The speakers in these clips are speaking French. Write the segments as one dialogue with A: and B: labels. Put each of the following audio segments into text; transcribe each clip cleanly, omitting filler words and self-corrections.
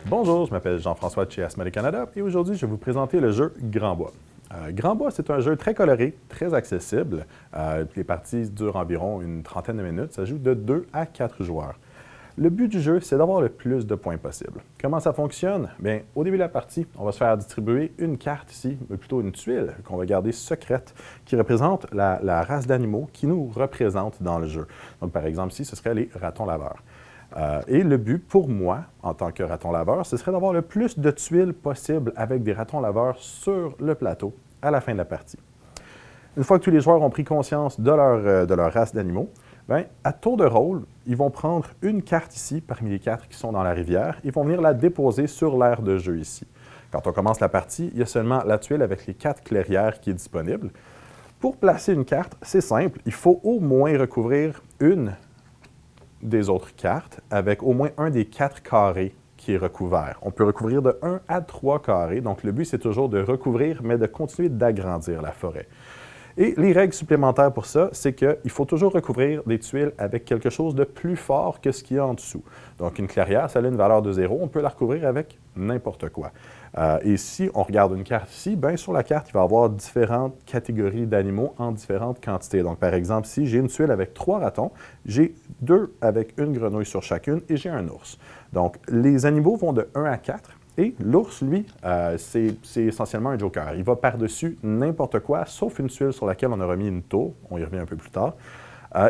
A: Bonjour, je m'appelle Jean-François de chez Asmodee Canada et aujourd'hui, je vais vous présenter le jeu Grand Bois. Grand Bois, c'est un jeu très coloré, très accessible. Les parties durent environ une trentaine de minutes. Ça joue de 2 à 4 joueurs. Le but du jeu, c'est d'avoir le plus de points possible. Comment ça fonctionne? Bien, au début de la partie, on va se faire distribuer une carte ici, mais plutôt une tuile qu'on va garder secrète, qui représente la race d'animaux qui nous représente dans le jeu. Donc, par exemple, ici, ce serait les ratons laveurs. Et le but pour moi, en tant que raton laveur, ce serait d'avoir le plus de tuiles possible avec des ratons laveurs sur le plateau à la fin de la partie. Une fois que tous les joueurs ont pris conscience de leur race d'animaux, bien, à tour de rôle, ils vont prendre une carte ici, parmi les 4 qui sont dans la rivière, et vont venir la déposer sur l'aire de jeu ici. Quand on commence la partie, il y a seulement la tuile avec les 4 clairières qui est disponible. Pour placer une carte, c'est simple, il faut au moins recouvrir une des autres cartes avec au moins un des 4 carrés qui est recouvert. On peut recouvrir de 1 à 3 carrés, donc le but c'est toujours de recouvrir, mais de continuer d'agrandir la forêt. Et les règles supplémentaires pour ça, c'est qu'il faut toujours recouvrir des tuiles avec quelque chose de plus fort que ce qu'il y a en dessous. Donc une clairière, ça a une valeur de 0, on peut la recouvrir avec n'importe quoi. Et si on regarde une carte ici, bien sur la carte, il va y avoir différentes catégories d'animaux en différentes quantités. Donc par exemple, si j'ai une tuile avec 3 ratons, j'ai 2 avec une grenouille sur chacune et j'ai un ours. Donc les animaux vont de 1 à 4. Et l'ours, lui, c'est essentiellement un joker. Il va par-dessus n'importe quoi, sauf une tuile sur laquelle on a remis une tour. On y revient un peu plus tard.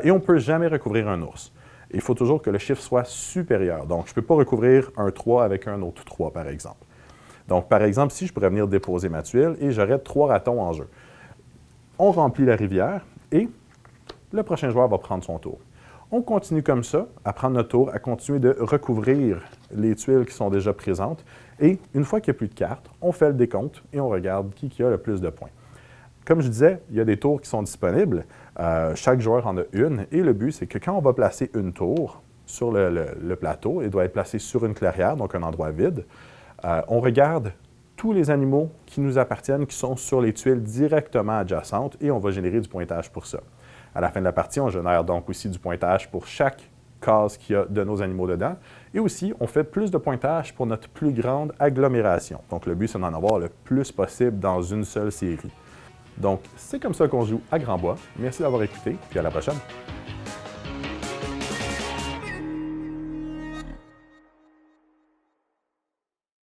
A: Et on ne peut jamais recouvrir un ours. Il faut toujours que le chiffre soit supérieur. Donc, je ne peux pas recouvrir un 3 avec un autre 3, par exemple. Donc, par exemple, si je pourrais venir déposer ma tuile et j'aurais 3 ratons en jeu. On remplit la rivière et le prochain joueur va prendre son tour. On continue comme ça, à prendre notre tour, à continuer de recouvrir les tuiles qui sont déjà présentes. Et une fois qu'il n'y a plus de cartes, on fait le décompte et on regarde qui a le plus de points. Comme je disais, il y a des tours qui sont disponibles. Chaque joueur en a une. Et le but, c'est que quand on va placer une tour sur le plateau, elle doit être placée sur une clairière, donc un endroit vide. On regarde tous les animaux qui nous appartiennent, qui sont sur les tuiles directement adjacentes, et on va générer du pointage pour ça. À la fin de la partie, on génère donc aussi du pointage pour chaque case qu'il y a de nos animaux dedans. Et aussi, on fait plus de pointage pour notre plus grande agglomération. Donc, le but, c'est d'en avoir le plus possible dans une seule série. Donc, c'est comme ça qu'on joue à Grand Bois. Merci d'avoir écouté, puis à la prochaine!